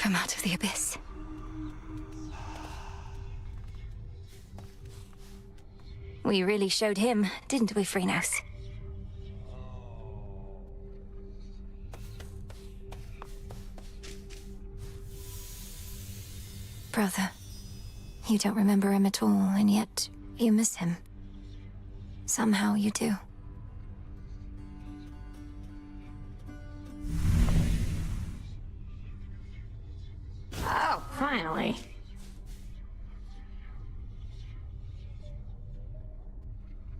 Come out of the abyss. We really showed him, didn't we, Chronos? Brother, you don't remember him at all, and yet you miss him. Somehow you do. Oh, finally.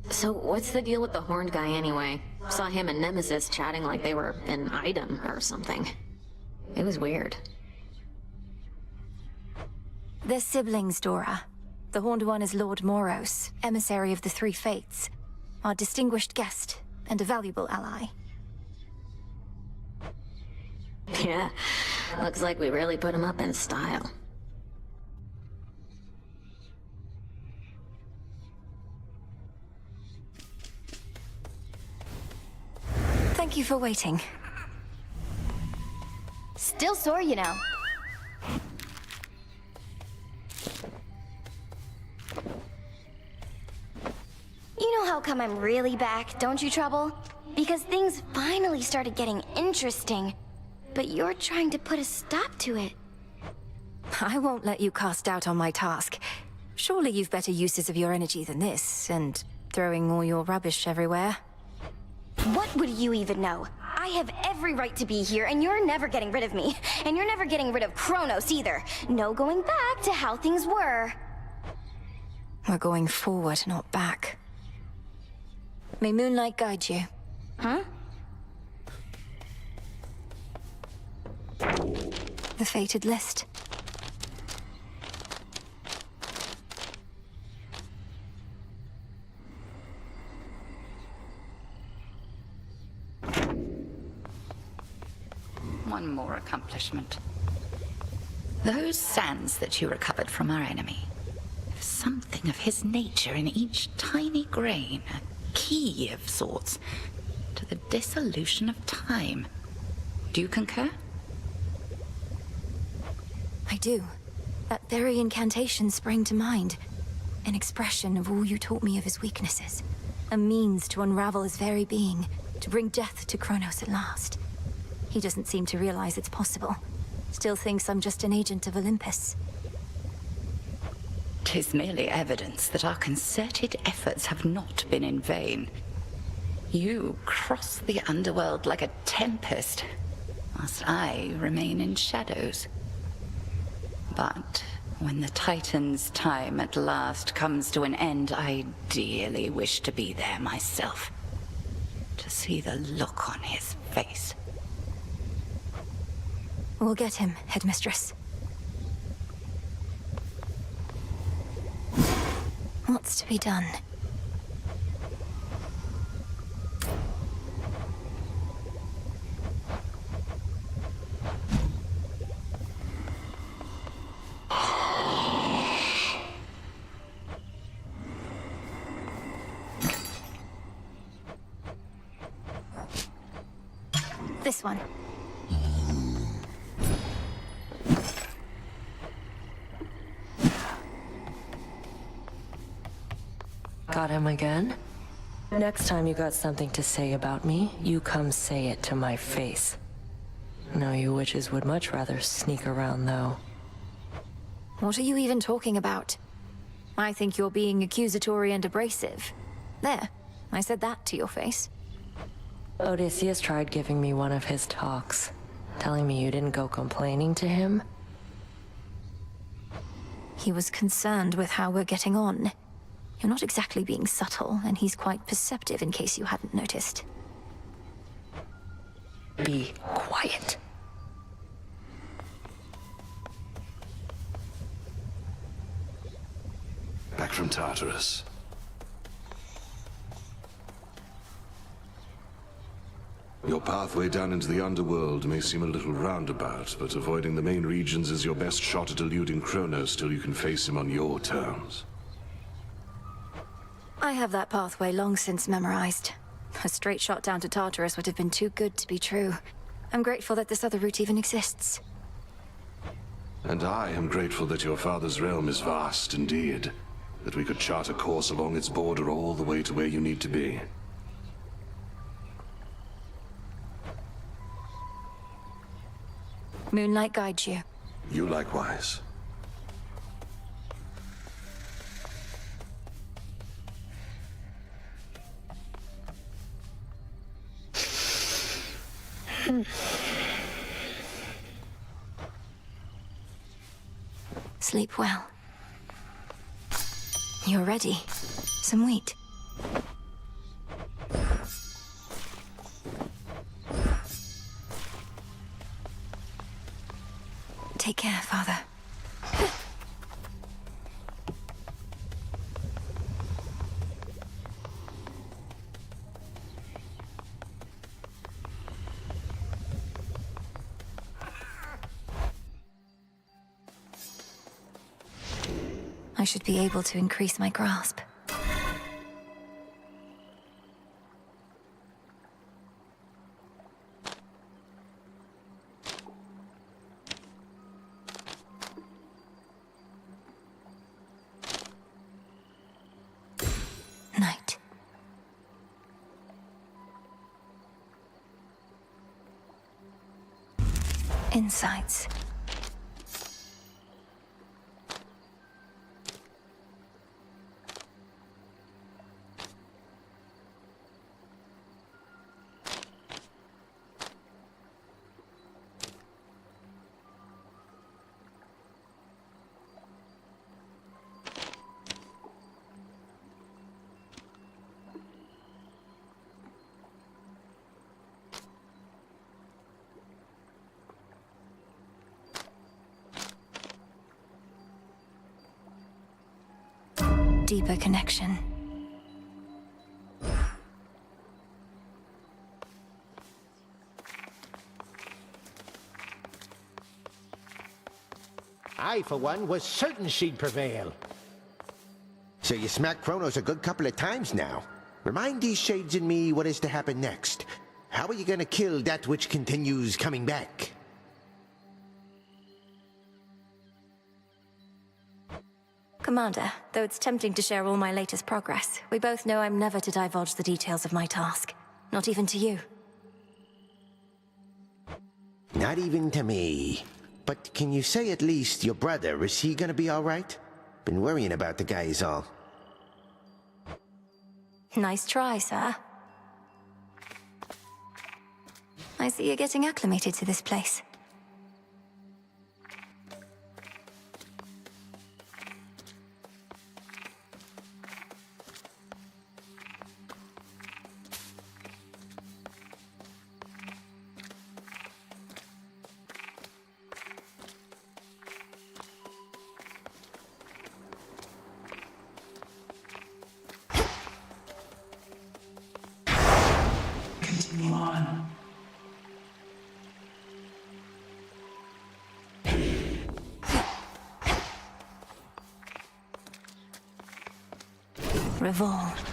So what's the deal with the horned guy anyway? Saw him and Nemesis chatting like they were an item or something. It was weird. They're siblings, Dora. The Horned One is Lord Moros, emissary of the Three Fates, our distinguished guest and a valuable ally. Yeah, looks like we really put him up in style. Thank you for waiting. Still sore, you know. You know how come I'm really back, don't you, Trouble? Because things finally started getting interesting. But you're trying to put a stop to it. I won't let you cast doubt on my task. Surely you've better uses of your energy than this, and throwing all your rubbish everywhere. What would you even know? I have every right to be here, and you're never getting rid of me. And you're never getting rid of Chronos either. No going back to how things were. We're going forward, not back. May moonlight guide you. Huh? The fated list. One more accomplishment. Those sands that you recovered from our enemy. There's something of his nature in each tiny grain, a key of sorts, to the dissolution of time. Do you concur? I do. That very incantation sprang to mind. An expression of all you taught me of his weaknesses. A means to unravel his very being, to bring death to Chronos at last. He doesn't seem to realize it's possible. Still thinks I'm just an agent of Olympus. 'Tis merely evidence that our concerted efforts have not been in vain. You cross the underworld like a tempest, whilst I remain in shadows. But when the Titan's time at last comes to an end, I dearly wish to be there myself. To see the look on his face. We'll get him, Headmistress. What's to be done? This one. Got him again? Next time you got something to say about me, you come say it to my face. No, you witches would much rather sneak around, though. What are you even talking about? I think you're being accusatory and abrasive. There, I said that to your face. Odysseus tried giving me one of his talks, telling me you didn't go complaining to him. He was concerned with how we're getting on. You're not exactly being subtle, and he's quite perceptive in case you hadn't noticed. Be quiet. Back from Tartarus. Your pathway down into the underworld may seem a little roundabout, but avoiding the main regions is your best shot at eluding Chronos till you can face him on your terms. I have that pathway long since memorized. A straight shot down to Tartarus would have been too good to be true. I'm grateful that this other route even exists. And I am grateful that your father's realm is vast indeed, that we could chart a course along its border all the way to where you need to be. Moonlight guides you. You likewise. Sleep well. You're ready. Some wheat. Take care, Father. I should be able to increase my grasp. Night. Insights. Deeper connection. I, for one, was certain she'd prevail. So you smacked Chronos a good couple of times now. Remind these shades and me what is to happen next. How are you gonna kill that which continues coming back? Commander, though it's tempting to share all my latest progress, we both know I'm never to divulge the details of my task. Not even to you. Not even to me. But can you say at least your brother, is he gonna be alright? Been worrying about the guy is all. Nice try, sir. I see you're getting acclimated to this place. Continue on. Revolve.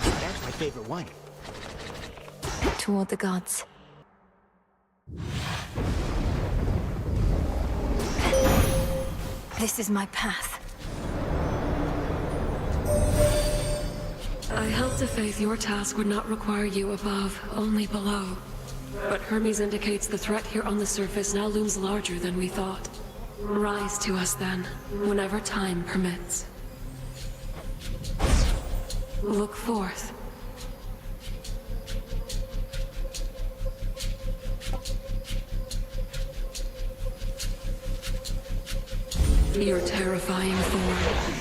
That's my favorite one. Toward the gods. This is my path. I held to faith your task would not require you above, only below. But Hermes indicates the threat here on the surface now looms larger than we thought. Rise to us then, whenever time permits. Look forth. Your terrifying form.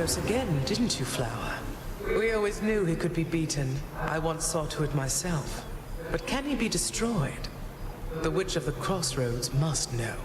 Chronos again, didn't you, Flower? We always knew he could be beaten. I once saw to it myself. But can he be destroyed? The Witch of the Crossroads must know.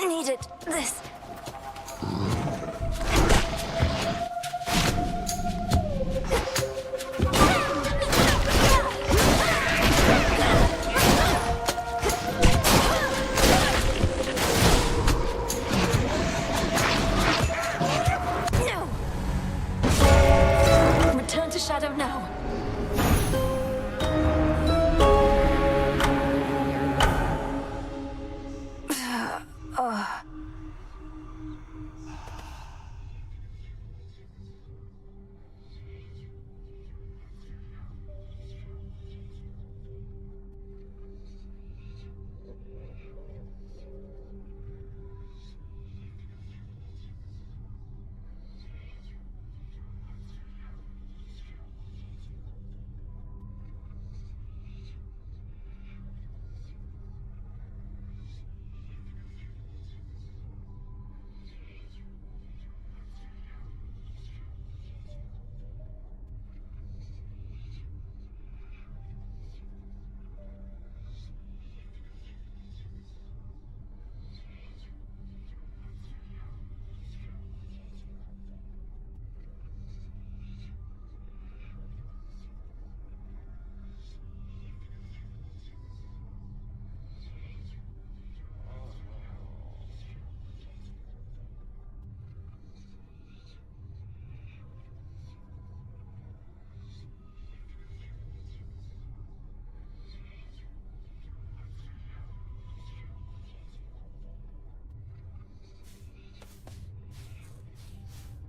Needed this. No! Return to Shadow now.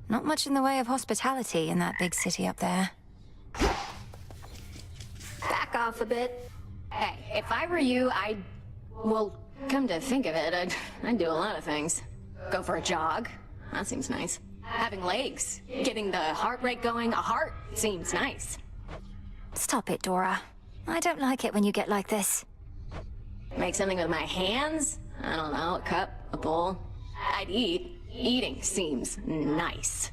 Not much in the way of hospitality in that big city up there. Back off a bit. Hey, if I were you, well, come to think of it, I'd do a lot of things. Go for a jog. That seems nice. Having legs. Getting the heart rate going. A heart seems nice. Stop it, Dora. I don't like it when you get like this. Make something with my hands? I don't know, a cup, a bowl. I'd eat. Eating seems nice.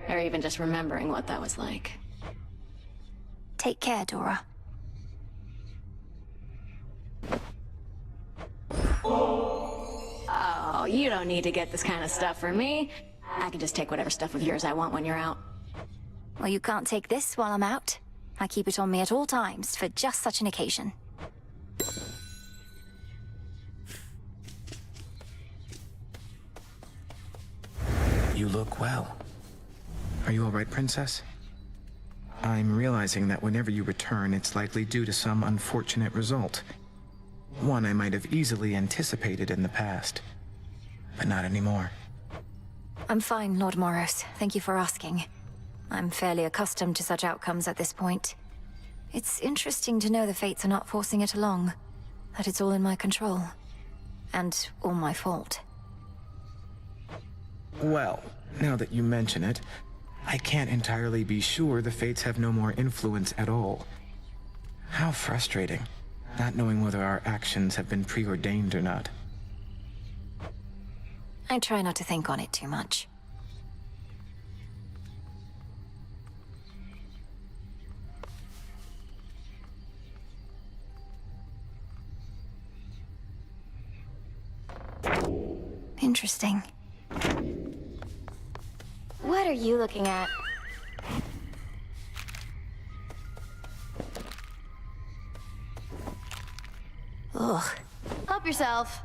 Or even just remembering what that was like. Take care, Dora. Oh, you don't need to get this kind of stuff for me. I can just take whatever stuff of yours I want when you're out. Well, you can't take this while I'm out. I keep it on me at all times for just such an occasion. You look well. Are you all right, Princess? I'm realizing that whenever you return, it's likely due to some unfortunate result. One I might have easily anticipated in the past, but not anymore. I'm fine, Lord Moros. Thank you for asking. I'm fairly accustomed to such outcomes at this point. It's interesting to know the fates are not forcing it along, that it's all in my control, and all my fault. Well, now that you mention it, I can't entirely be sure the fates have no more influence at all. How frustrating, not knowing whether our actions have been preordained or not. I try not to think on it too much. Interesting. What are you looking at? Ugh. Help yourself.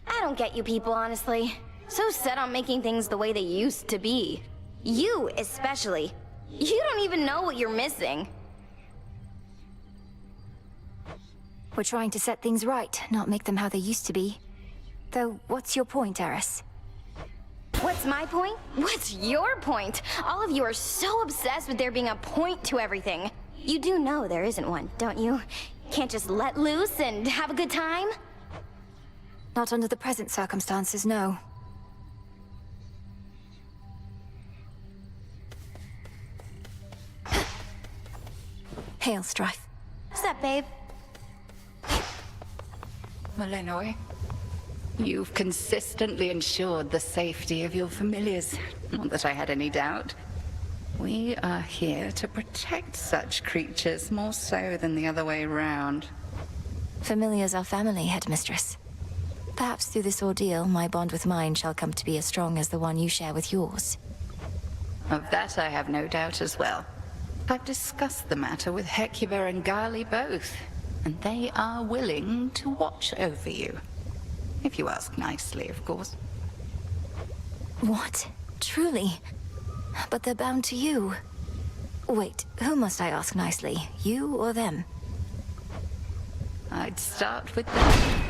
I don't get you people, honestly. So set on making things the way they used to be. You, especially. You don't even know what you're missing. We're trying to set things right, not make them how they used to be. Though, what's your point, Eris? What's my point? What's your point? All of you are so obsessed with there being a point to everything. You do know there isn't one, don't you? Can't just let loose and have a good time? Not under the present circumstances, no. Hail, Strife. What's up, babe? Malinois, you've consistently ensured the safety of your familiars. Not that I had any doubt. We are here to protect such creatures more so than the other way round. Familiars are family, Headmistress. Perhaps through this ordeal, my bond with mine shall come to be as strong as the one you share with yours. Of that I have no doubt as well. I've discussed the matter with Hecuba and Gali both, and they are willing to watch over you. If you ask nicely, of course. What? Truly? But they're bound to you. Wait, who must I ask nicely? You or them? I'd start with them.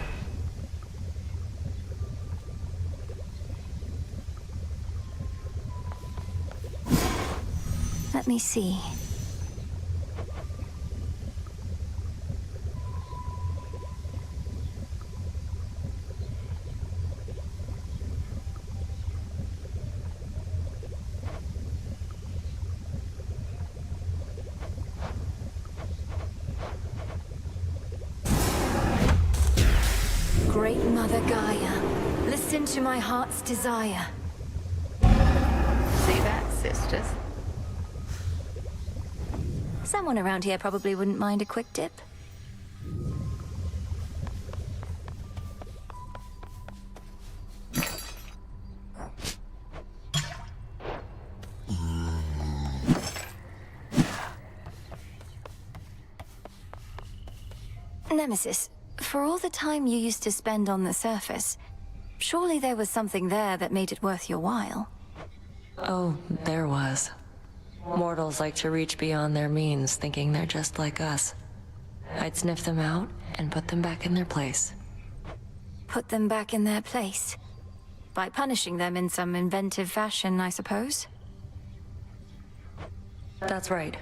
Let me see. Great Mother Gaia, listen to my heart's desire. See that, sisters? Someone around here probably wouldn't mind a quick dip. Nemesis, for all the time you used to spend on the surface, surely there was something there that made it worth your while. Oh, there was. Mortals like to reach beyond their means, thinking they're just like us. I'd sniff them out and put them back in their place. Put them back in their place? By punishing them in some inventive fashion, I suppose? That's right.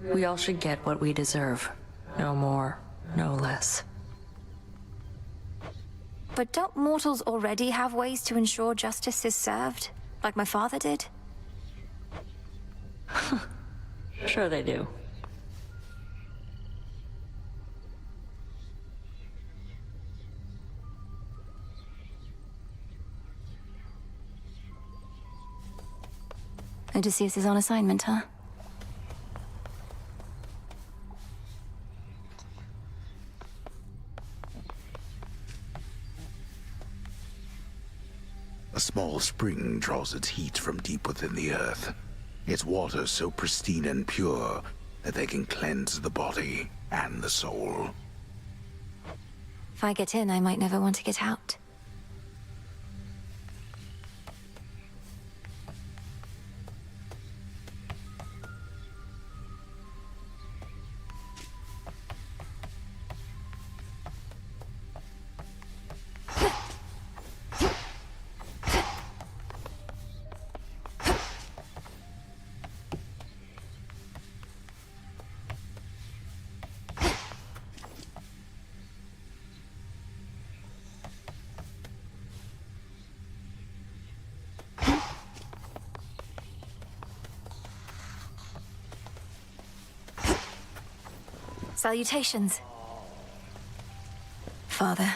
We all should get what we deserve. No more, no less. But don't mortals already have ways to ensure justice is served? Like my father did? Sure they do. Odysseus is on assignment, huh? A small spring draws its heat from deep within the earth. Its waters so pristine and pure that they can cleanse the body and the soul. If I get in, I might never want to get out. Salutations, Father.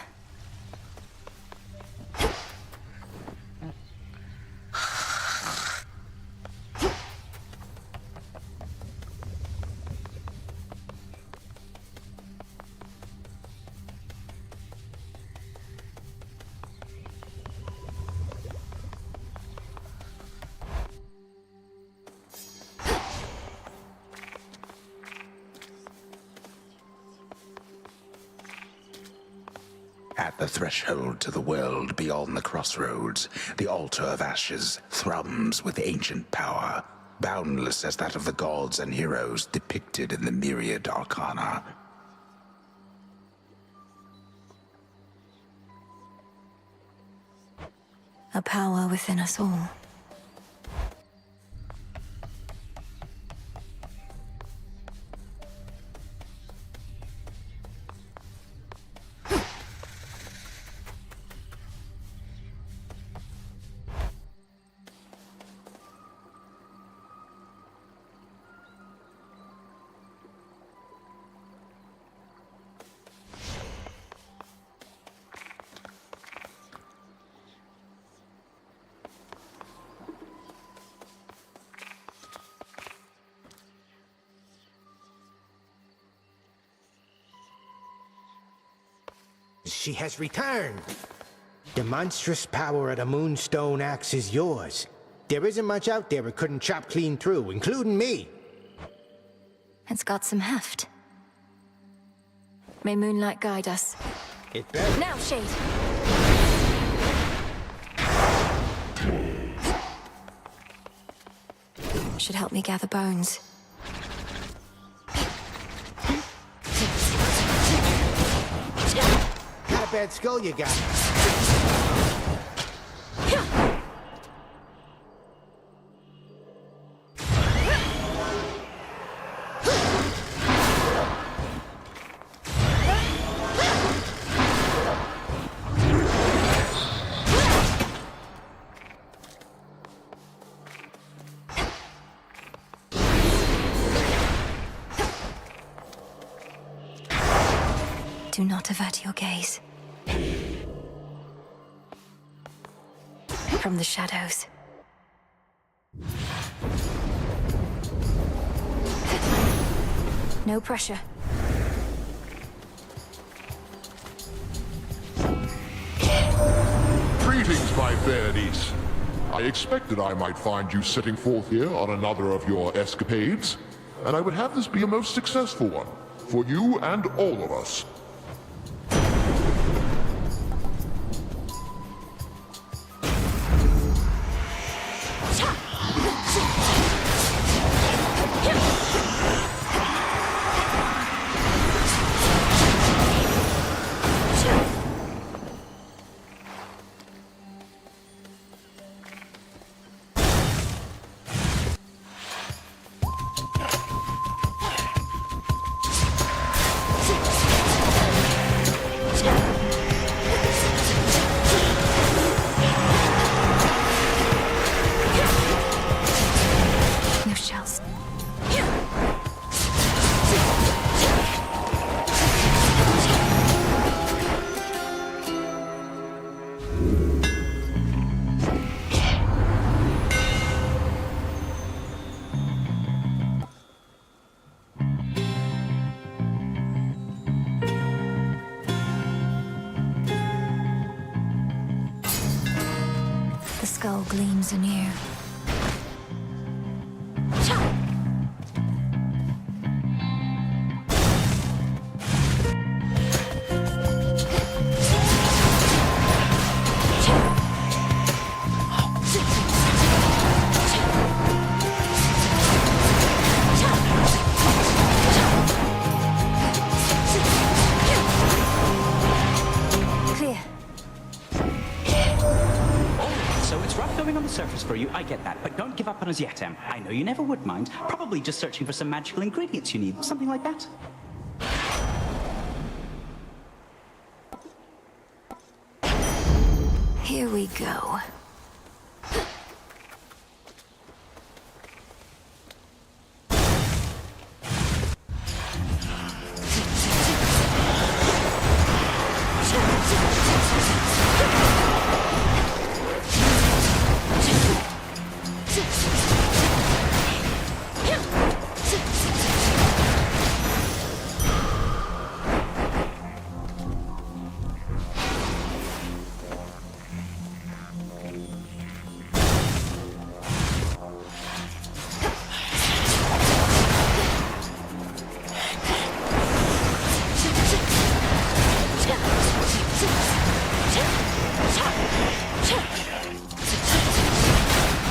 At the threshold to the world beyond the crossroads, the altar of ashes thrums with ancient power, boundless as that of the gods and heroes depicted in the myriad arcana. A power within us all. She has returned. The monstrous power of the Moonstone Axe is yours. There isn't much out there it couldn't chop clean through, including me. It's got some heft. May moonlight guide us. It better. Now, Shade! Should help me gather bones. Not a bad skull you got. Do not avert your gaze. From the shadows. No pressure. Greetings, my fair niece. I expected I might find you setting forth here on another of your escapades, and I would have this be a most successful one, for you and all of us. No shells. The skull gleams anew. Clear. So it's rough going on the surface for you, I get that, but don't give up on us yet, Em. I know you never would mind. Probably just searching for some magical ingredients you need, something like that. Here we go.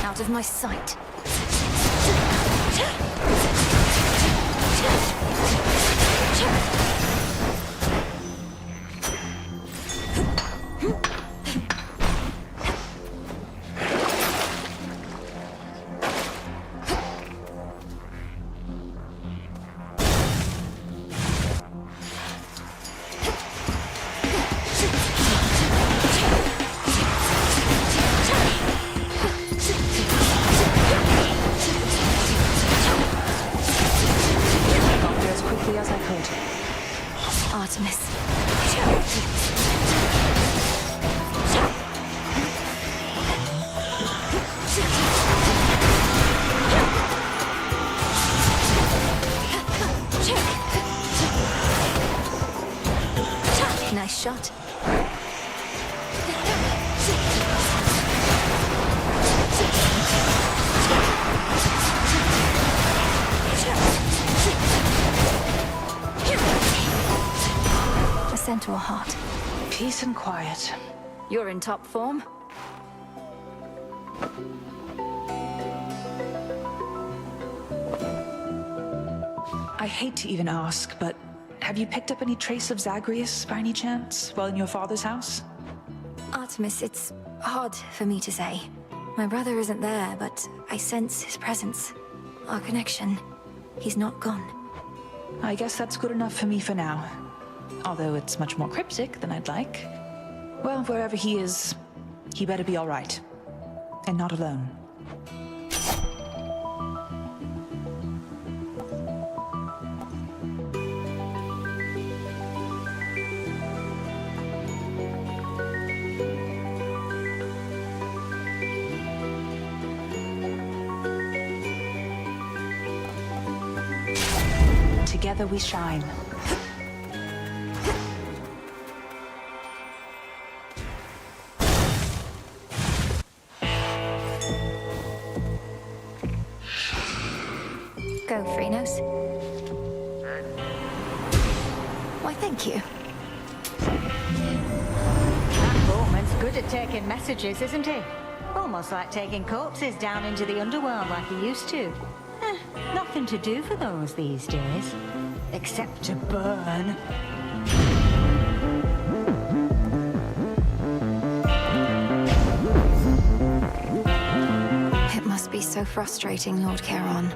Out of my sight. Nice shut. A centaur heart. Peace and quiet. You're in top form. I hate to even ask, but have you picked up any trace of Zagreus by any chance while in your father's house? Artemis, it's hard for me to say. My brother isn't there, but I sense his presence. Our connection. He's not gone. I guess that's good enough for me for now. Although it's much more cryptic than I'd like. Well, wherever he is, he better be all right. And not alone. Together we shine. Go, Chronos. Why, thank you. That Bowman's good at taking messages, isn't he? Almost like taking corpses down into the underworld like he used to. Nothing to do for those these days. Except to burn. It must be so frustrating, Lord Charon.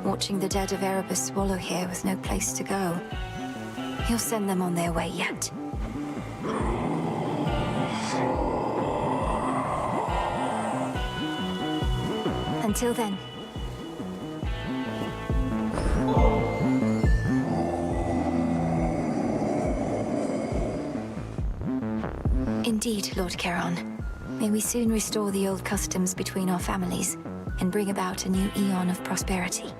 Watching the dead of Erebus swallow here with no place to go. He'll send them on their way yet. Until then. Indeed, Lord Charon. May we soon restore the old customs between our families and bring about a new eon of prosperity.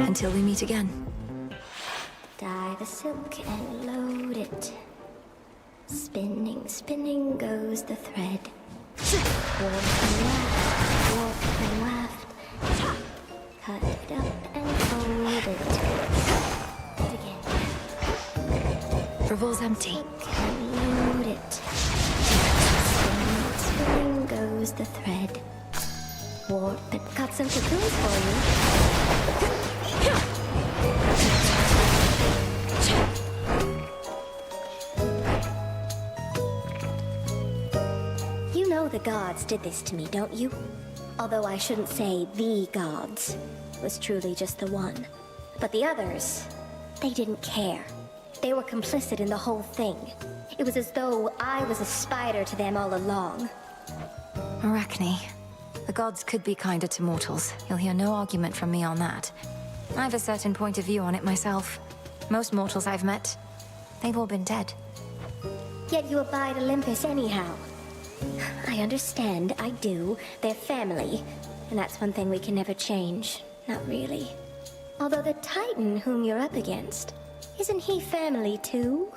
Until we meet again. Dye the silk and load it. Spinning, spinning goes the thread. Warp and waft. Cut it up and fold it. Again. Revol's empty. And load it. Spinning, spinning goes the thread. Warp and got some cocoons for you. You know the gods did this to me, don't you? Although I shouldn't say the gods. It was truly just the one. But the others, they didn't care. They were complicit in the whole thing. It was as though I was a spider to them all along. Arachne, the gods could be kinder to mortals. You'll hear no argument from me on that. I have a certain point of view on it myself. Most mortals I've met, they've all been dead. Yet you abide Olympus anyhow. I understand, I do. They're family. And that's one thing we can never change. Not really. Although the Titan whom you're up against, isn't he family too?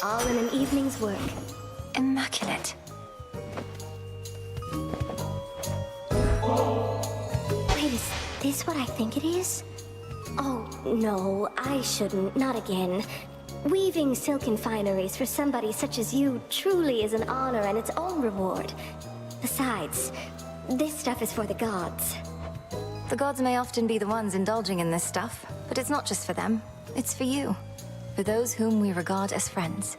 All in an evening's work. Immaculate. Wait, is this what I think it is? Oh, no, I shouldn't. Not again. Weaving silken fineries for somebody such as you truly is an honor and its own reward. Besides, this stuff is for the gods. The gods may often be the ones indulging in this stuff, but it's not just for them. It's for you. For those whom we regard as friends.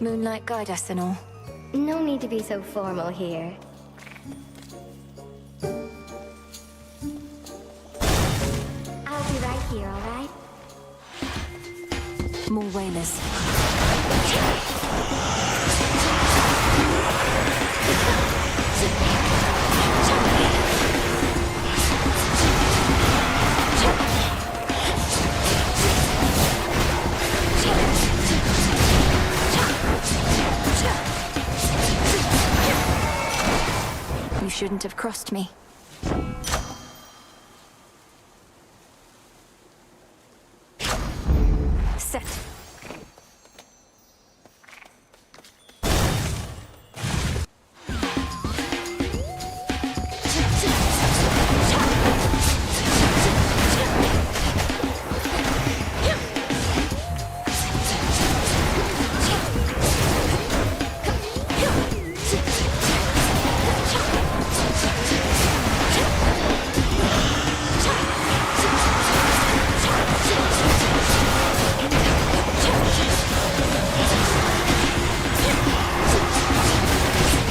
Moonlight guide us and all. No need to be so formal here. I'll be right here, all right? More whalers. You shouldn't have crossed me. Set.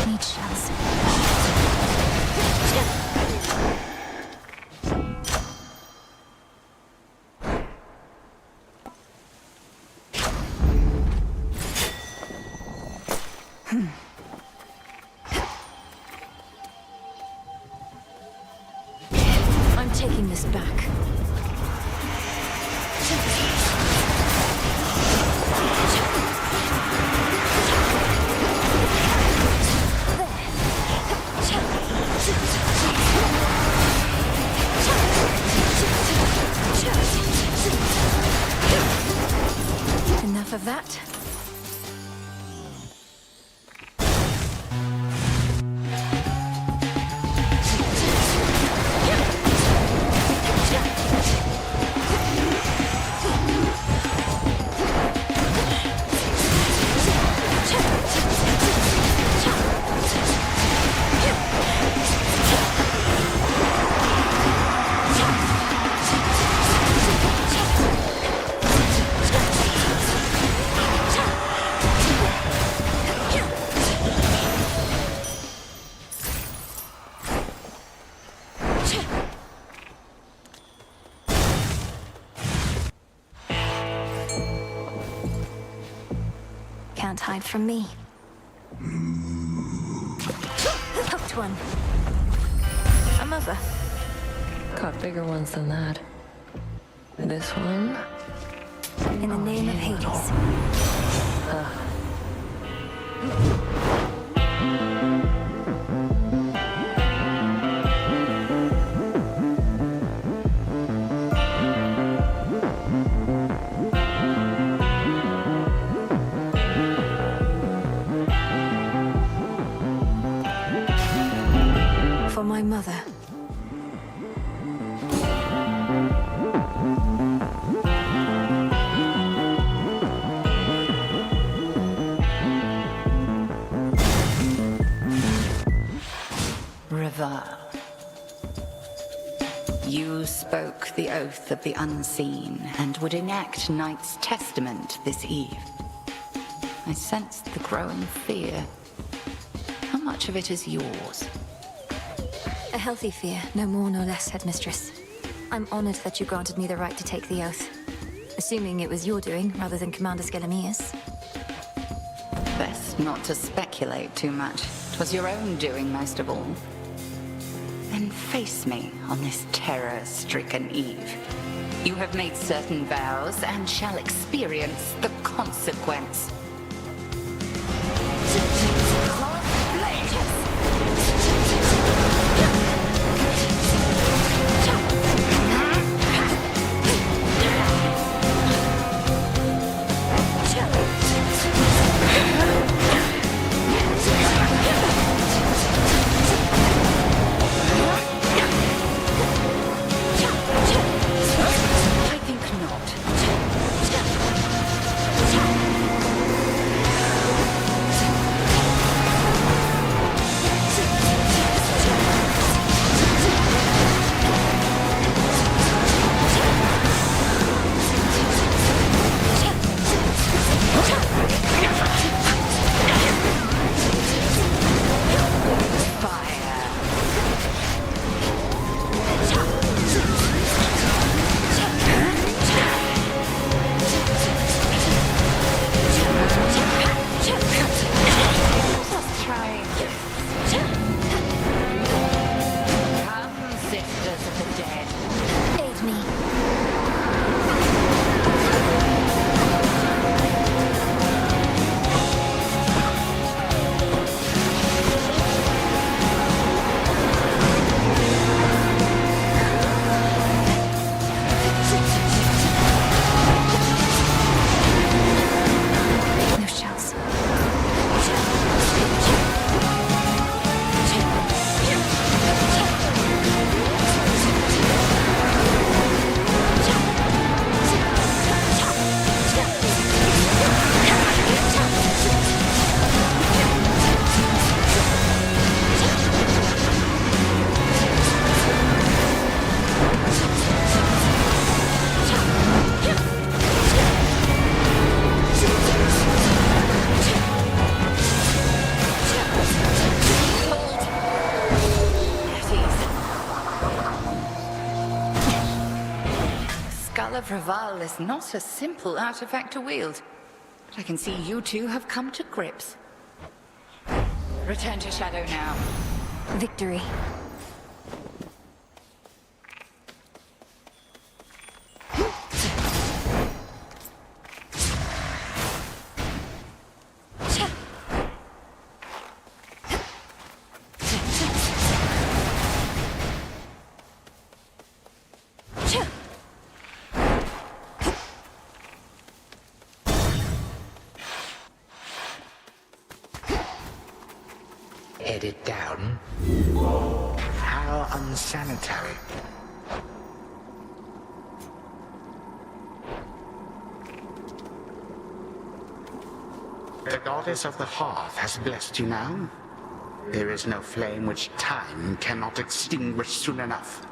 Need shells. I'm taking this back. Enough of that. Can't hide from me. Hooked one. A mother. Caught bigger ones than that. This one? In the name of Hades. For my mother. Revel. You spoke the oath of the unseen and would enact Knight's testament this eve. I sensed the growing fear. How much of it is yours? A healthy fear, no more nor less, Headmistress. I'm honored that you granted me the right to take the oath. Assuming it was your doing, rather than Commander Skelemia's. Best not to speculate too much. 'Twas your own doing most of all. Then face me on this terror-stricken eve. You have made certain vows and shall experience the consequence. I think not. Skull of Raval is not a simple artifact to wield. But I can see you two have come to grips. Return to Shadow now. Victory. Headed down? How unsanitary. The goddess of the hearth has blessed you now. There is no flame which time cannot extinguish soon enough.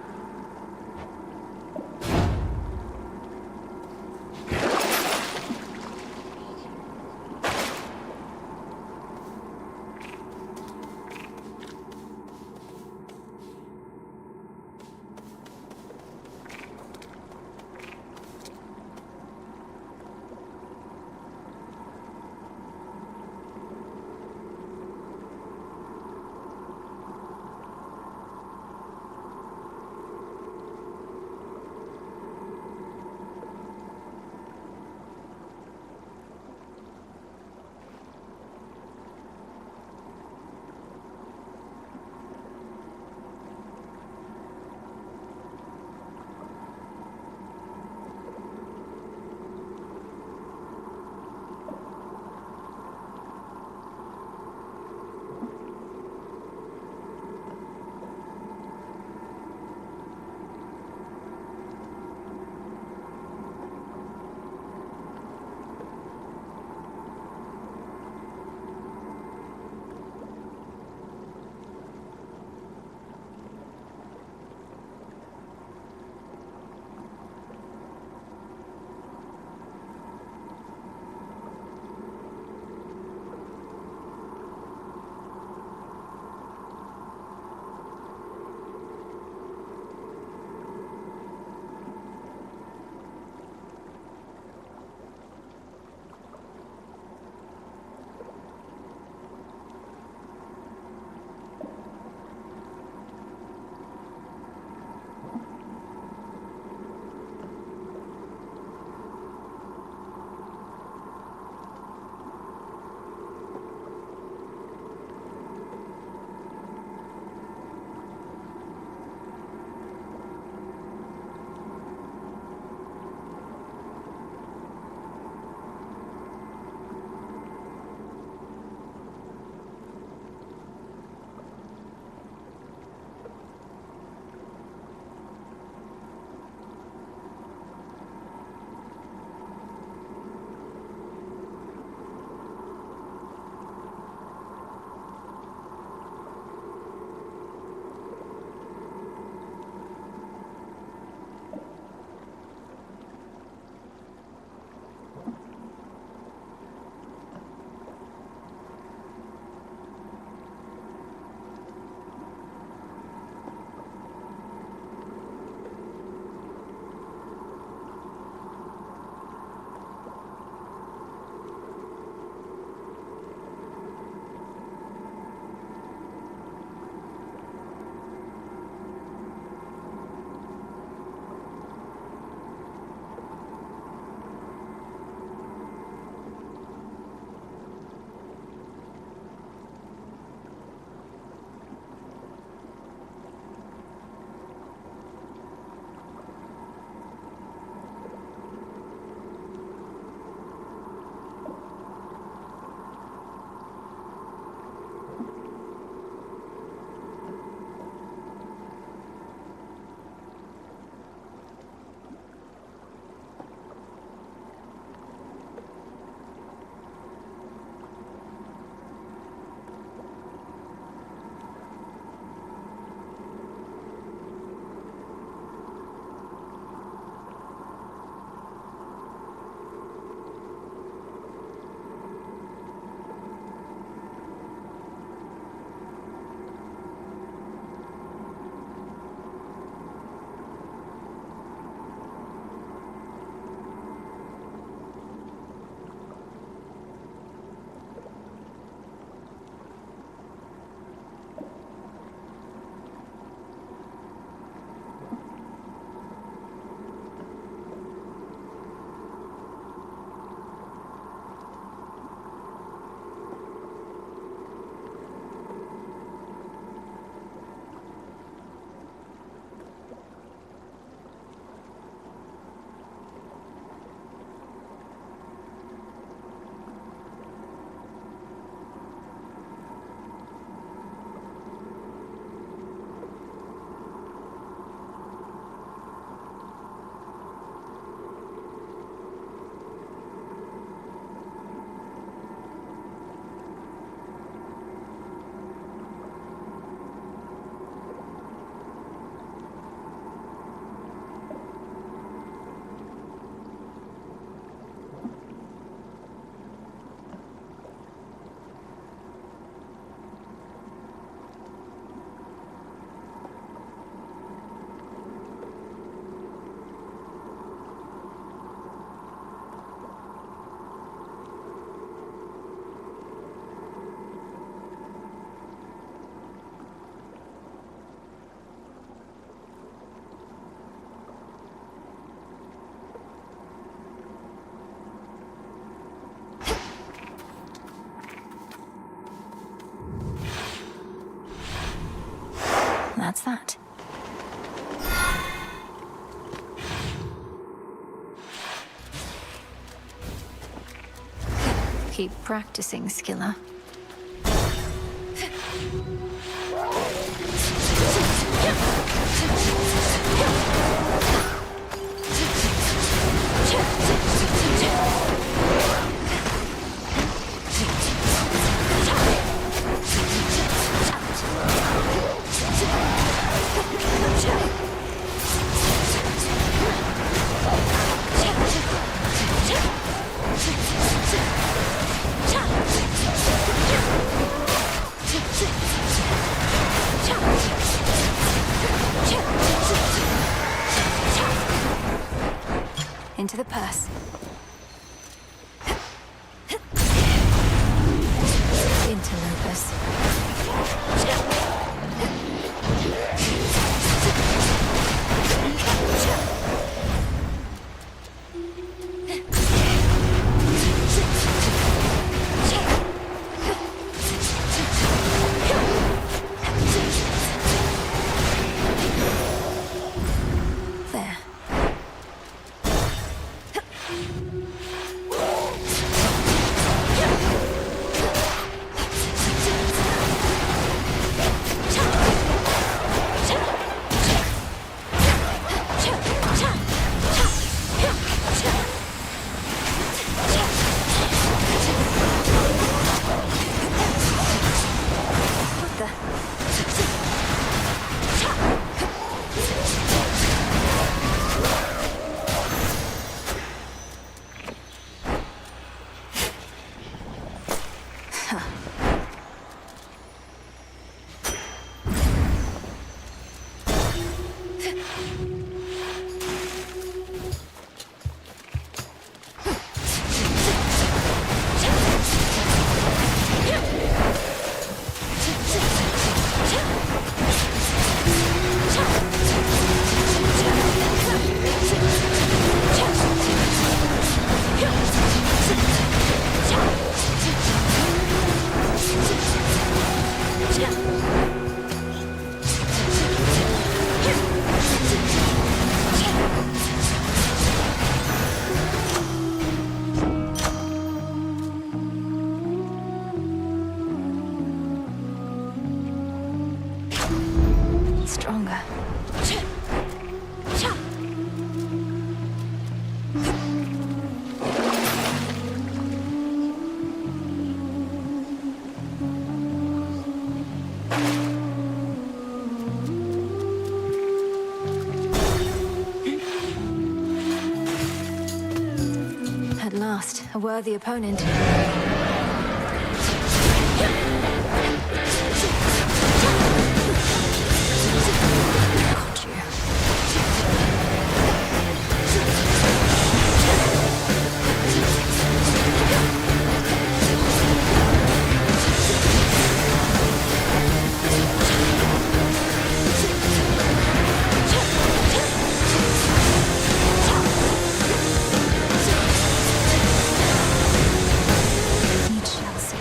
that? Keep practicing, Skilla. Into the purse. Interlopers. There. Stronger. At last, a worthy opponent. Got you. Need shells.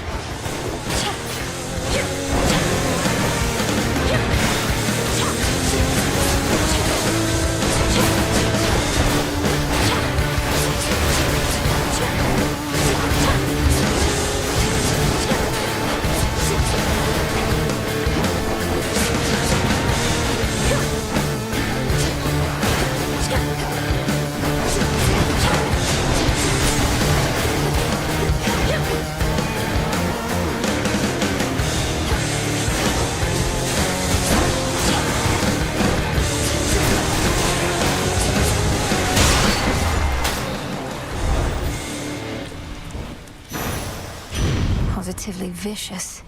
Positively vicious.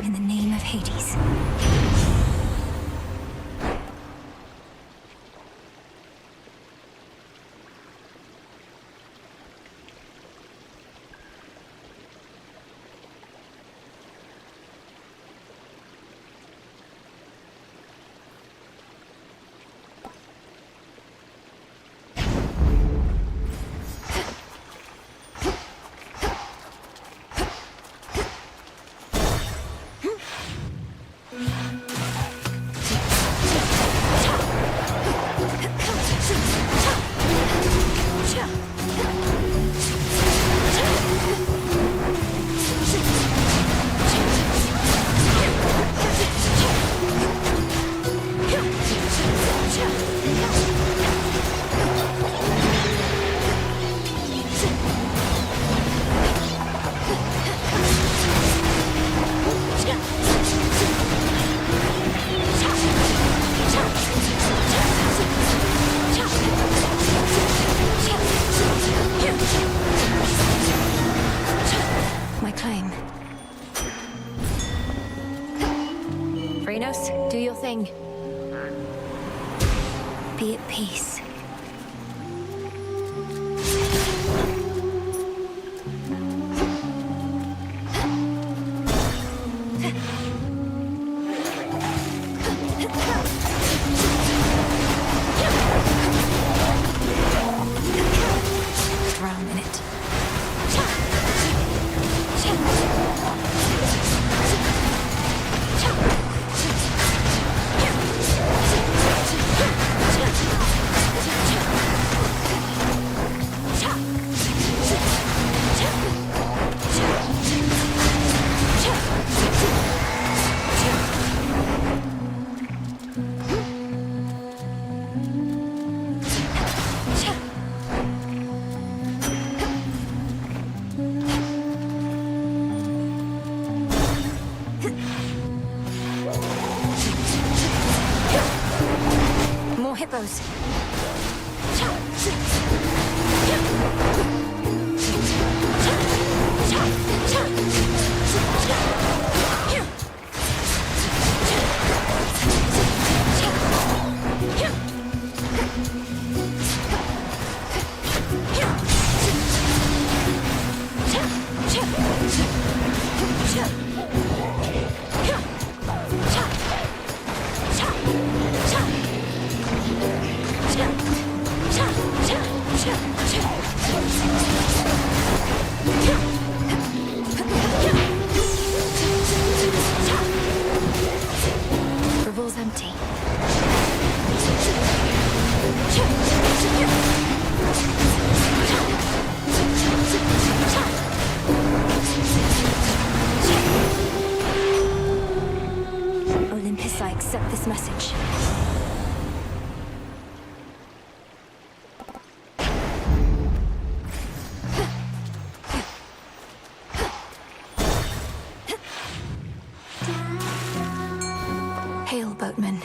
In the name of Hades. Be at peace. Drown in it. More hippos. Revol's empty. Olympus, I accept this message. Hail, boatman.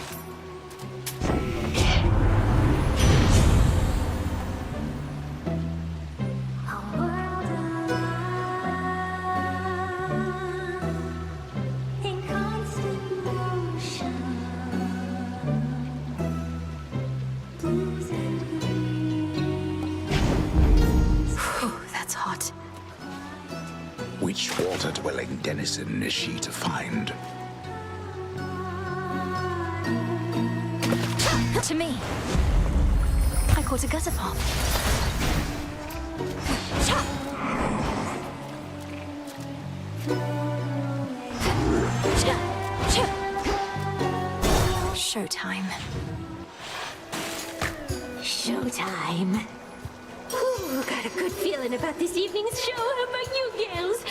That's hot. Which water-dwelling denizen is she to find? To me. I caught a gutter pop. Showtime. Showtime. Ooh, got a good feeling about this evening's show. How about you, gals?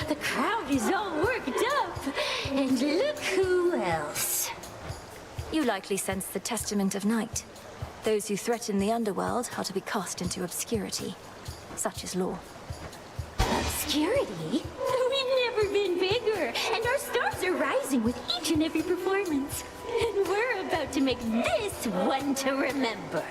The crowd is all worked up. And look who else. You likely sense the testament of night. Those who threaten the underworld are to be cast into obscurity. Such is law. Obscurity? We've never been bigger, and our stars are rising with each and every performance. And we're about to make this one to remember.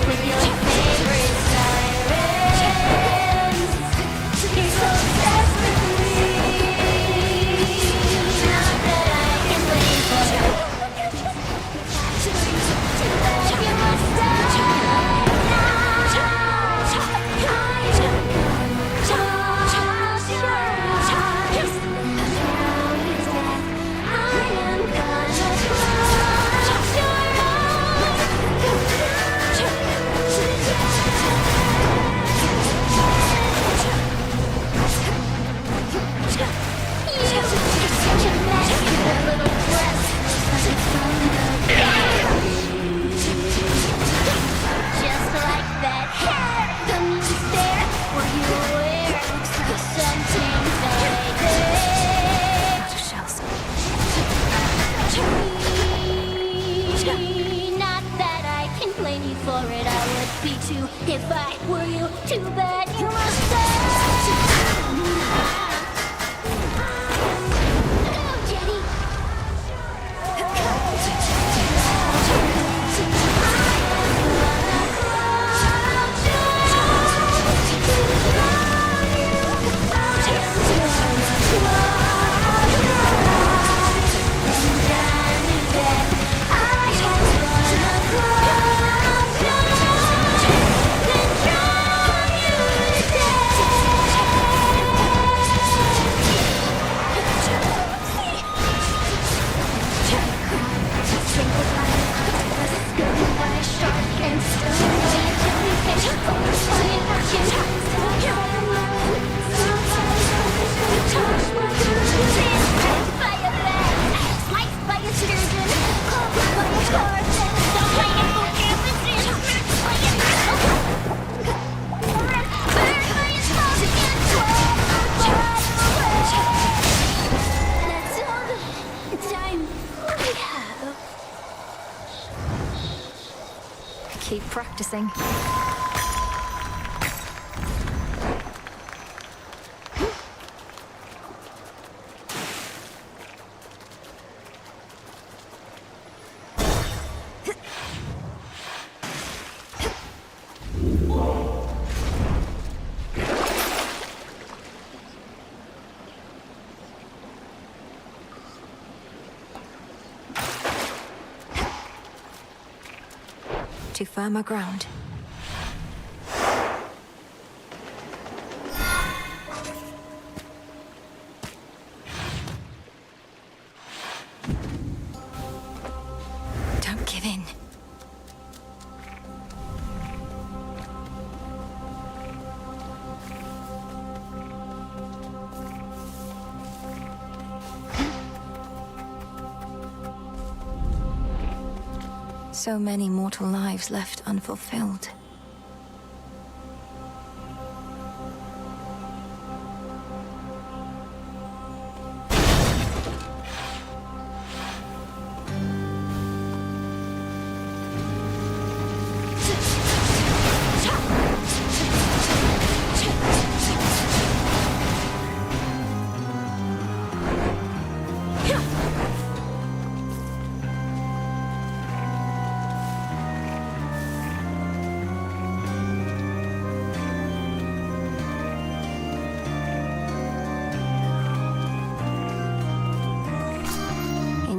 With your favorite siren. happy to if I were you. Too bad you must go. Go, Jenny. Keep practicing. To firmer ground. Don't give in. So many mortal lives left unfulfilled.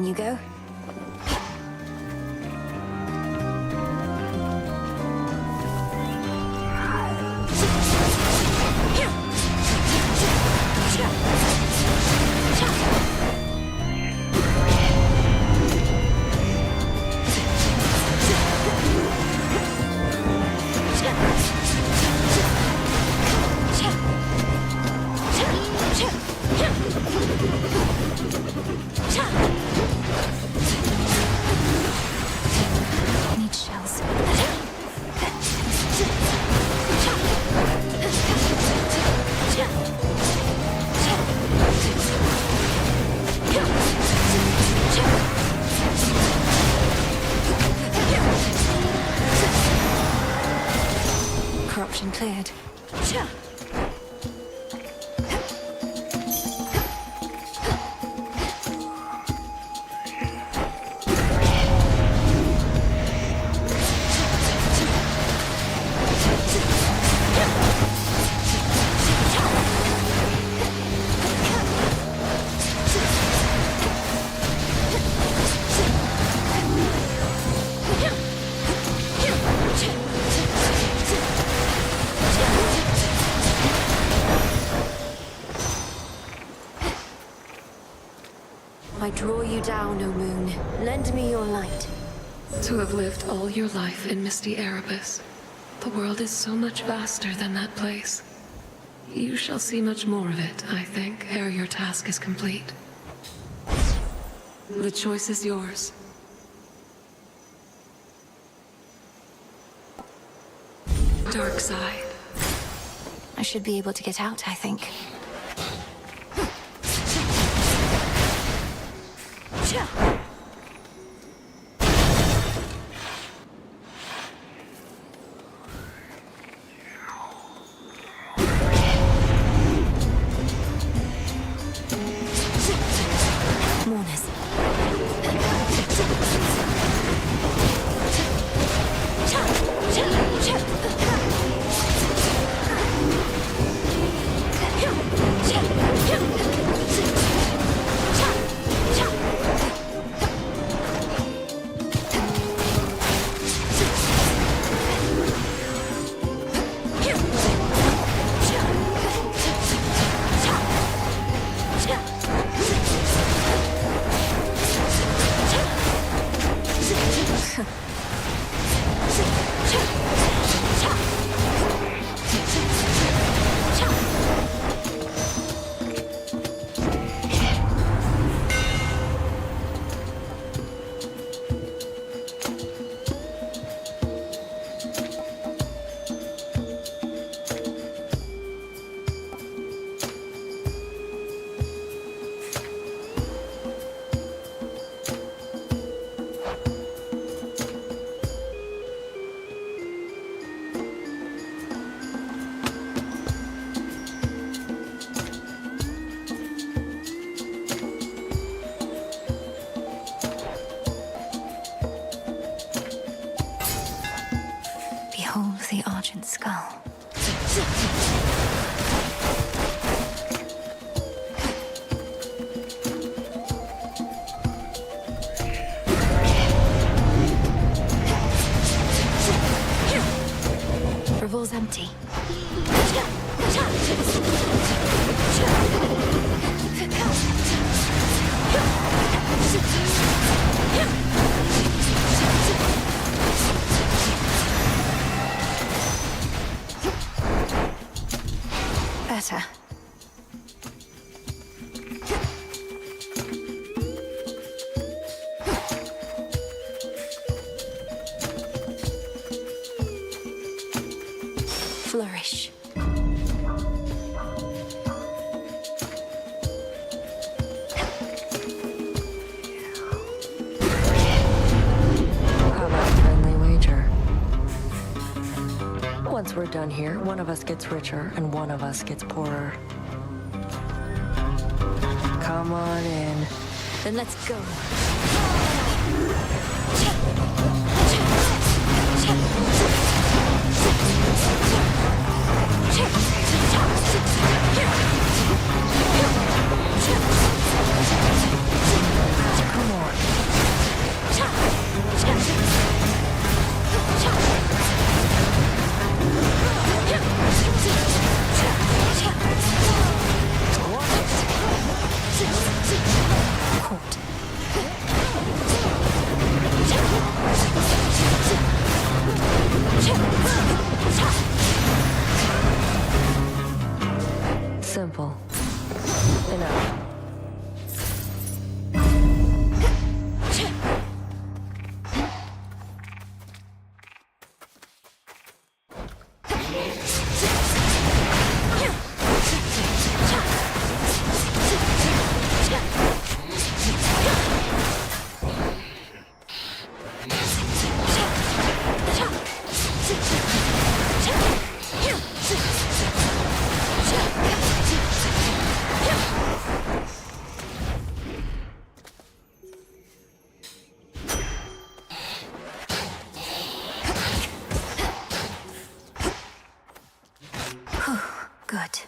You go. Corruption cleared. I draw you down, O moon. Lend me your light. To have lived all your life in misty Erebus, the world is so much vaster than that place. You shall see much more of it, I think, ere your task is complete. The choice is yours. Dark side. I should be able to get out, I think. Behold the Argent Skull. Revol's empty. Better. Flourish. How about a friendly wager? Once we're done here, one of us gets richer and one of us gets poorer. Come on in. Then let's go. Come on. Simple. Enough. Good.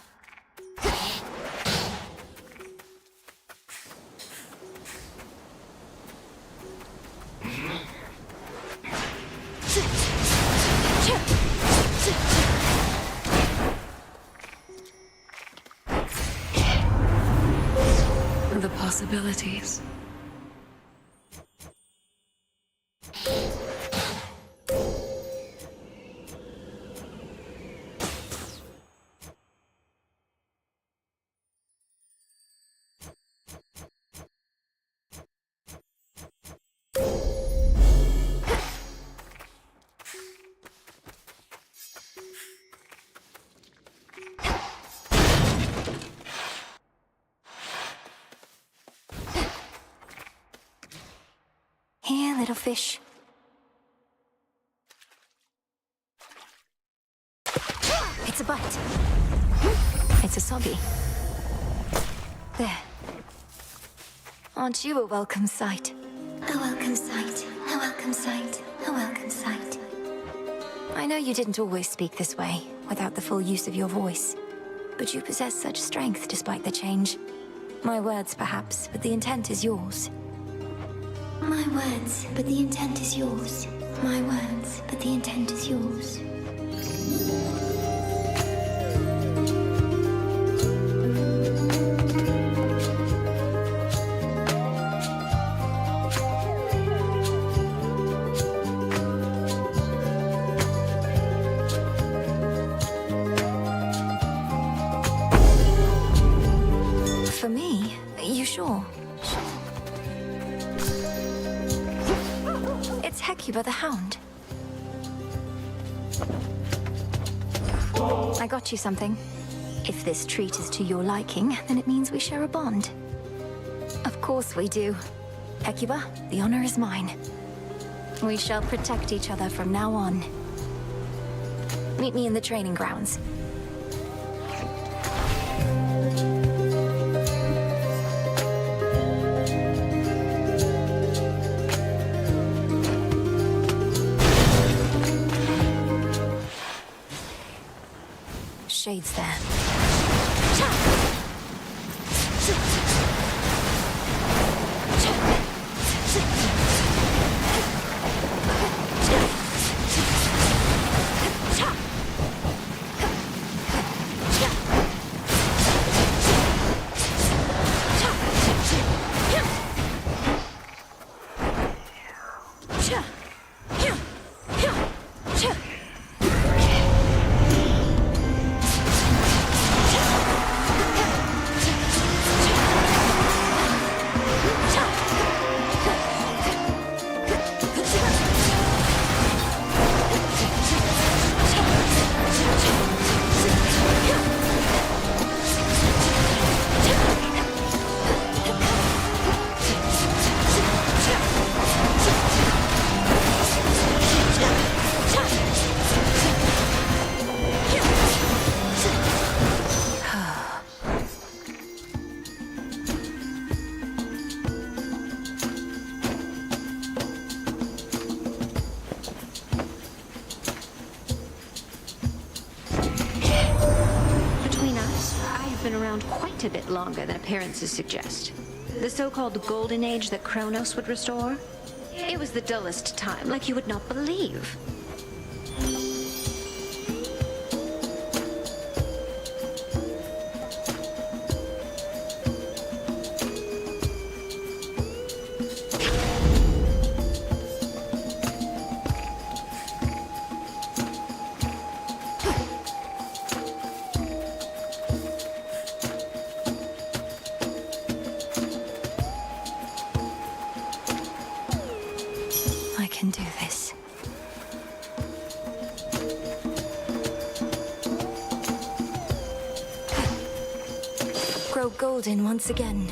The possibilities. Here, little fish. It's a bite. It's a soggy. There. Aren't you a welcome sight? A welcome sight, a welcome sight, a welcome sight. I know you didn't always speak this way, without the full use of your voice. But you possess such strength despite the change. My words, perhaps, but the intent is yours. My words, but the intent is yours. My words, but the intent is yours. For me? You sure? It's Hecuba the Hound. I got you something. If this treat is to your liking, then it means we share a bond. Of course we do. Hecuba, the honor is mine. We shall protect each other from now on. Meet me in the training grounds. shades there. A bit longer than appearances suggest. The so-called golden age that Chronos would restore? It was the dullest time, like you would not believe. I can do this. Grow golden once again.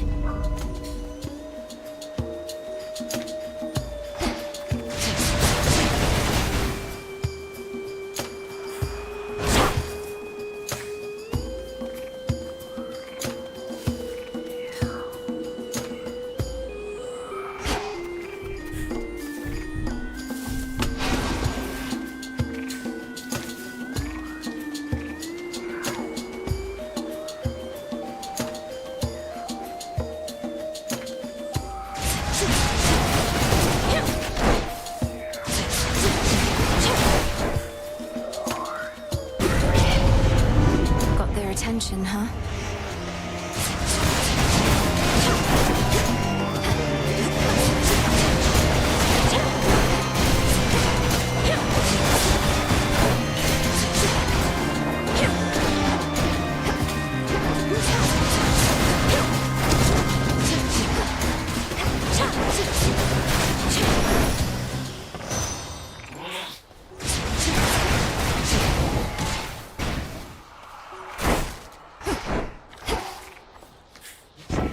Attention, huh?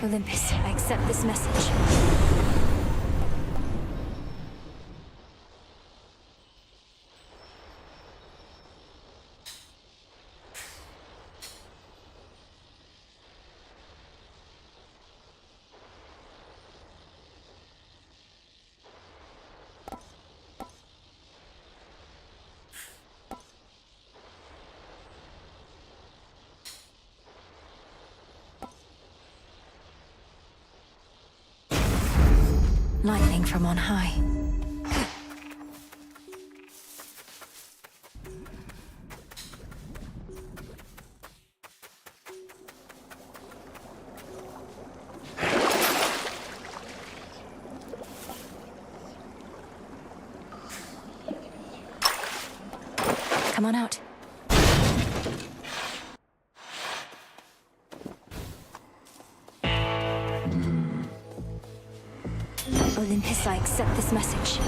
Olympus, I accept this message. Lightning from on high. Come on out. Olympus, I accept this message.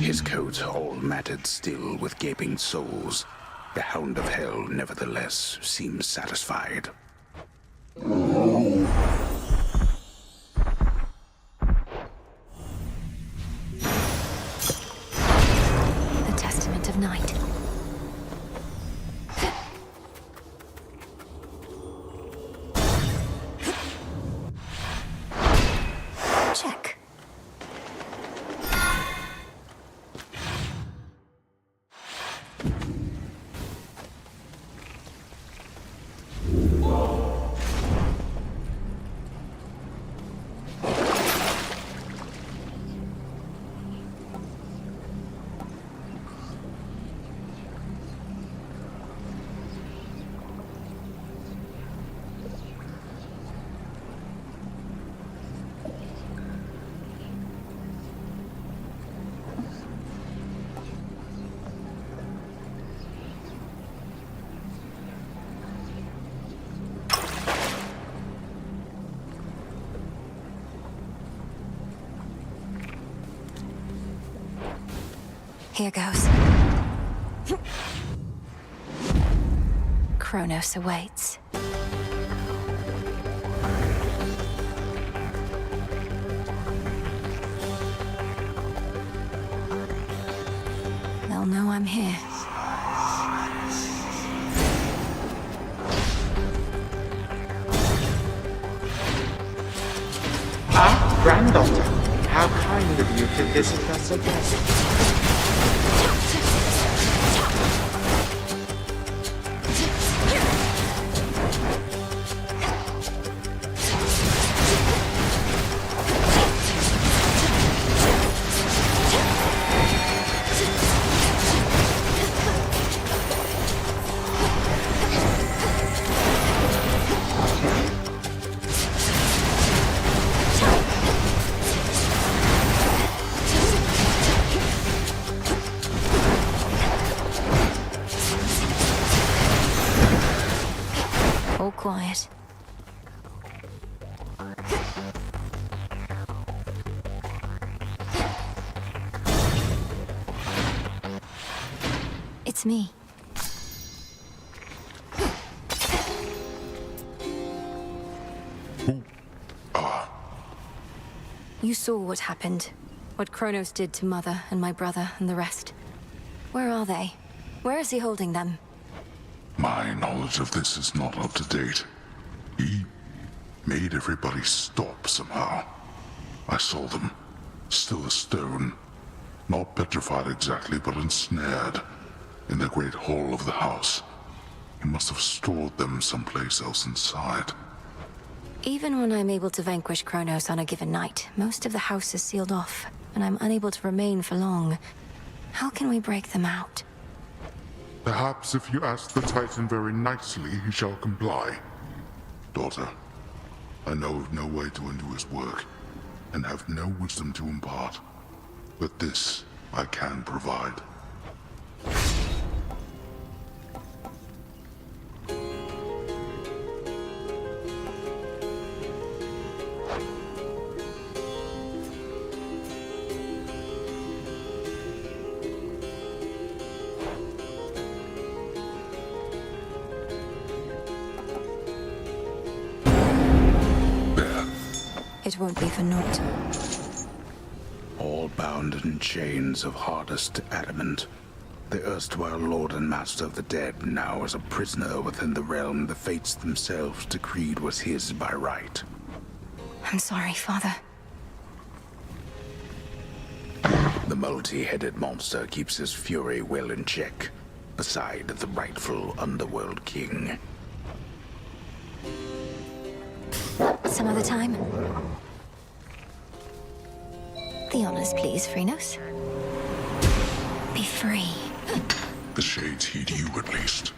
His coat all matted still with gaping soles. The Hound of Hell, nevertheless, seems satisfied. The Testament of Night. Check. Here goes. Chronos awaits. They'll know I'm here. Granddaughter, how kind of you to visit us again. All quiet. It's me. You saw what happened. What Chronos did to Mother and my brother and the rest. Where are they? Where is he holding them? My knowledge of this is not up to date. He made everybody stop somehow. I saw them, still a stone. Not petrified exactly, but ensnared in the great hall of the house. He must have stored them someplace else inside. Even when I'm able to vanquish Chronos on a given night, most of the house is sealed off, and I'm unable to remain for long. How can we break them out? Perhaps if you ask the Titan very nicely, he shall comply. Daughter, I know of no way to undo his work, and have no wisdom to impart. But this I can provide. It won't be for naught. All bound in chains of hardest adamant. The erstwhile lord and master of the dead now is a prisoner within the realm the fates themselves decreed was his by right. I'm sorry, Father. The multi-headed monster keeps his fury well in check, beside the rightful underworld king. Some other time. The honors, please, Chronos. Be free. The shades heed you at least.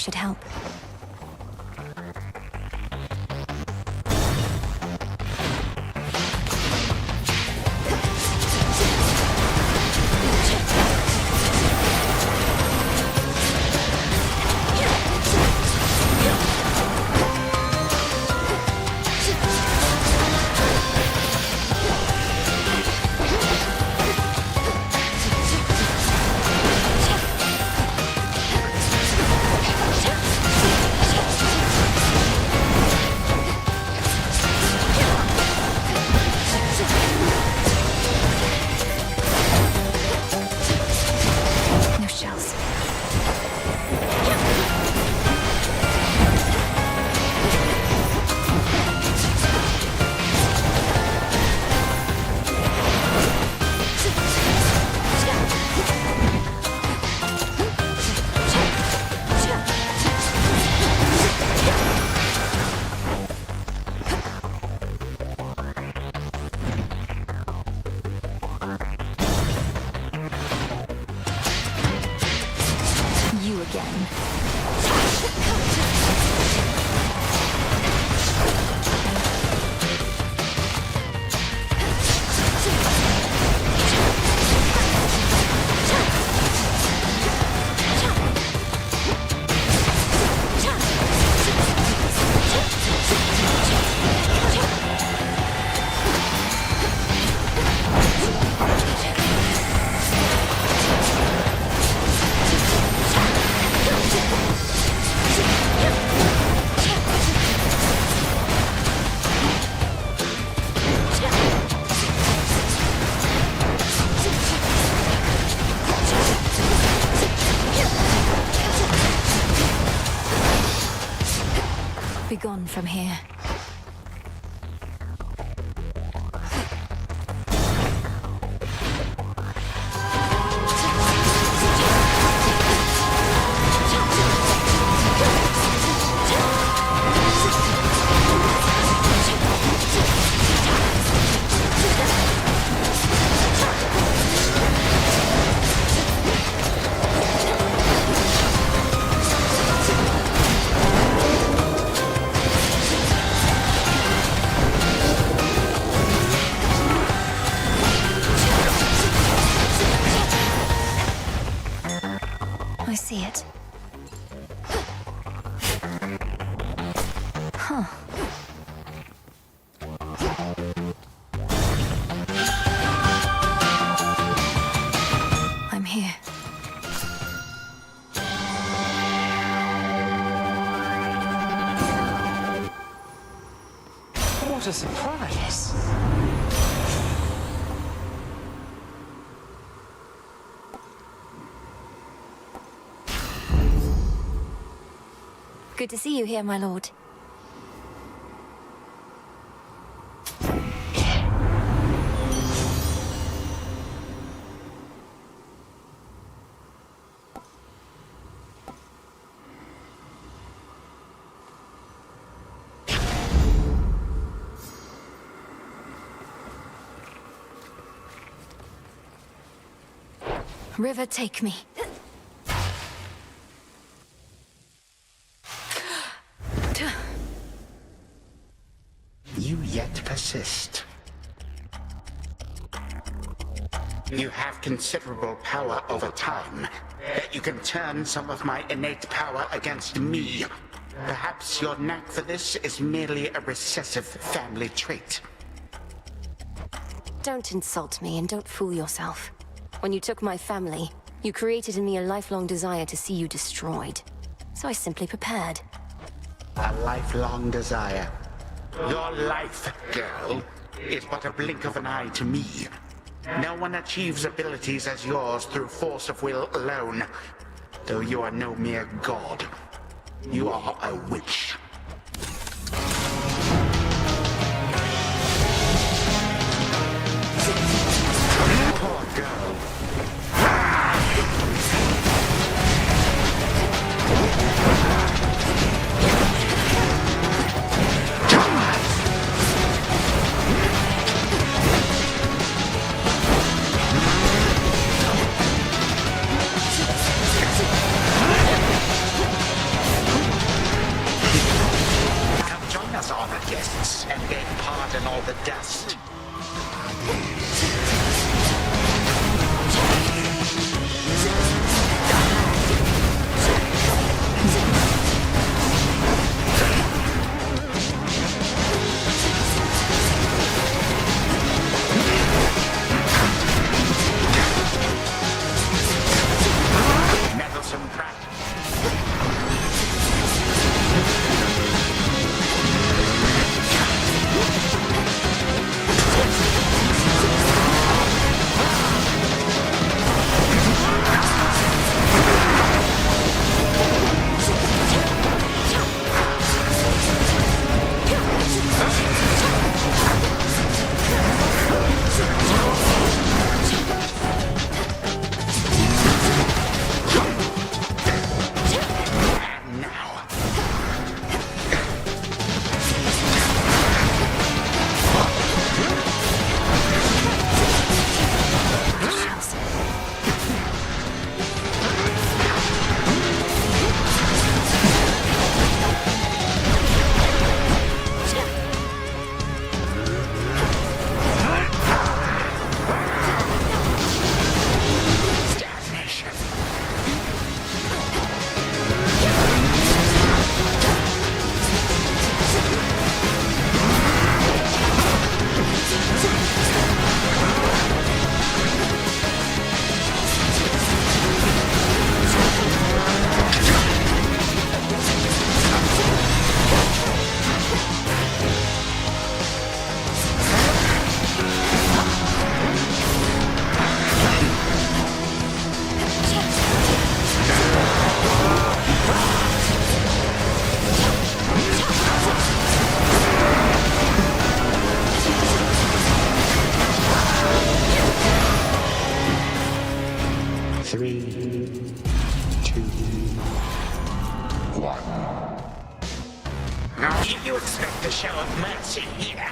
should help. No shells. You again. Be gone from here. I see it. Huh. I'm here. What a surprise. Good to see you here, my lord. River, take me. You yet persist. You have considerable power over time, yet you can turn some of my innate power against me. Perhaps your knack for this is merely a recessive family trait. Don't insult me and don't fool yourself. When you took my family, you created in me a lifelong desire to see you destroyed. So I simply prepared. A lifelong desire. Your life, girl, is but a blink of an eye to me. No one achieves abilities as yours through force of will alone. Though you are no mere god. You are a witch. Poor girl. in all the dust. Meddlesome brat. Did you expect a show of mercy here?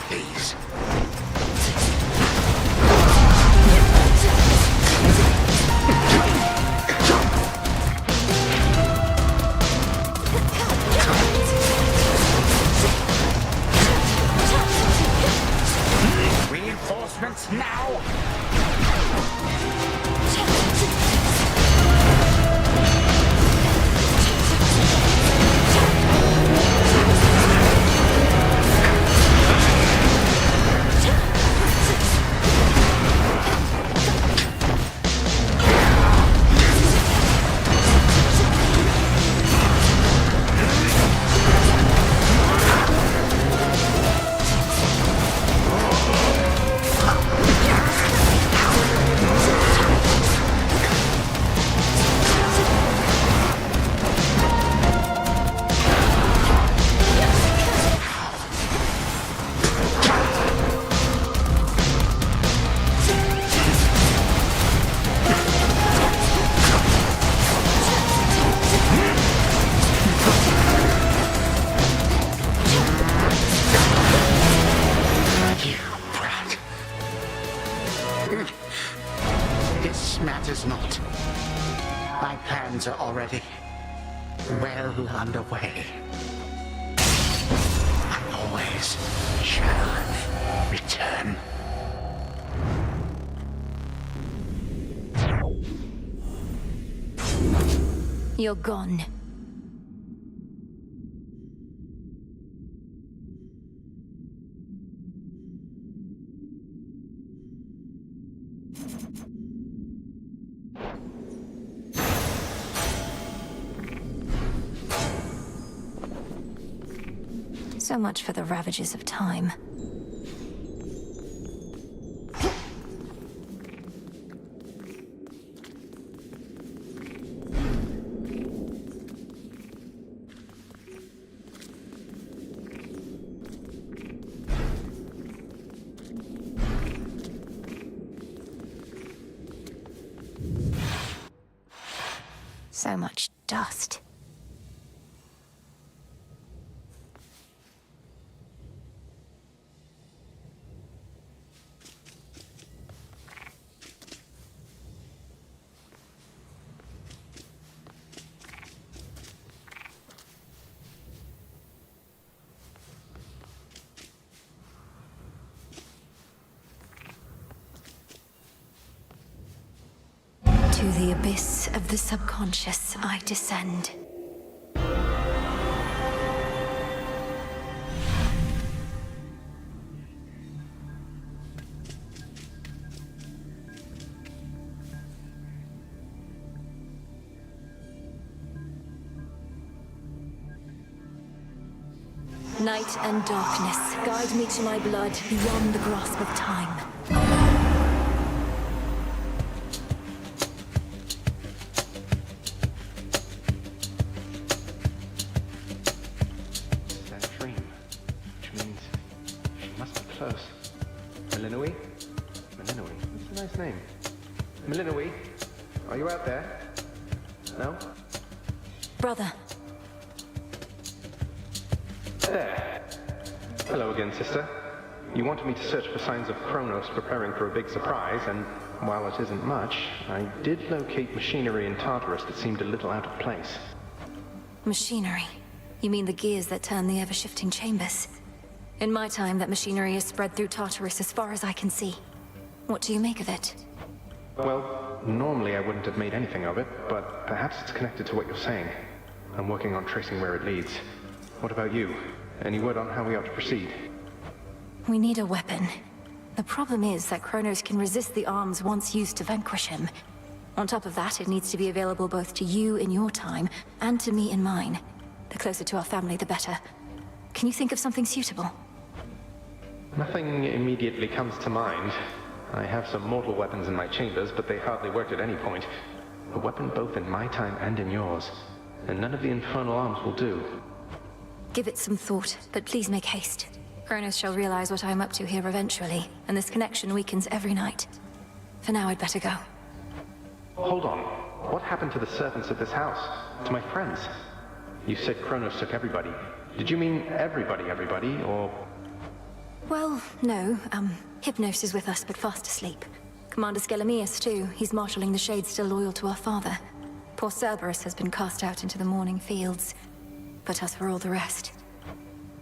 Please. Reinforcements now! This matters not. My plans are already well underway. I always shall return. You're gone. So much for the ravages of time. So much dust. To the abyss of the subconscious I descend. Night and darkness, guide me to my blood beyond the grasp of time. That dream, which means she must be close. Melinoi? Melinoi, that's a nice name. Melinoi, are you out there? No? Brother. There. Hello again, sister. You wanted me to search for signs of Chronos preparing for a big surprise, and while it isn't much, I did locate machinery in Tartarus that seemed a little out of place. Machinery? You mean the gears that turn the ever-shifting chambers? In my time, that machinery is spread through Tartarus as far as I can see. What do you make of it? Well, normally I wouldn't have made anything of it, but perhaps it's connected to what you're saying. I'm working on tracing where it leads. What about you? Any word on how we ought to proceed? We need a weapon. The problem is that Chronos can resist the arms once used to vanquish him. On top of that, it needs to be available both to you in your time, and to me in mine. The closer to our family, the better. Can you think of something suitable? Nothing immediately comes to mind. I have some mortal weapons in my chambers, but they hardly worked at any point. A weapon both in my time and in yours. And none of the infernal arms will do. Give it some thought, but please make haste. Chronos shall realize what I am up to here eventually, and this connection weakens every night. For now, I'd better go. Hold on. What happened to the servants of this house? To my friends? You said Chronos took everybody. Did you mean everybody, or... Well, no. Hypnos is with us, but fast asleep. Commander Skelemius, too. He's marshalling the Shades still loyal to our father. Poor Cerberus has been cast out into the morning fields. But as for all the rest...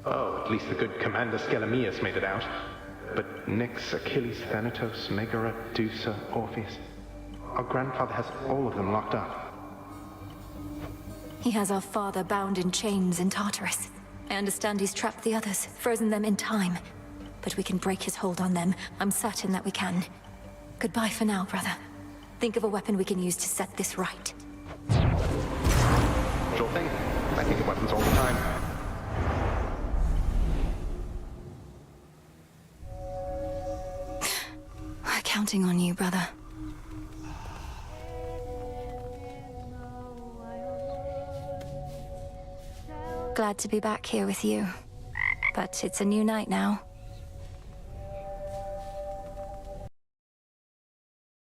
Oh, at least the good Commander Skelemius made it out. But Nyx, Achilles, Thanatos, Megara, Dusa, Orpheus... Our grandfather has all of them locked up. He has our father bound in chains in Tartarus. I understand he's trapped the others, frozen them in time. But we can break his hold on them. I'm certain that we can. Goodbye for now, brother. Think of a weapon we can use to set this right. Sure thing. I think of weapons all the time. We're counting on you, brother. Glad to be back here with you. But it's a new night now.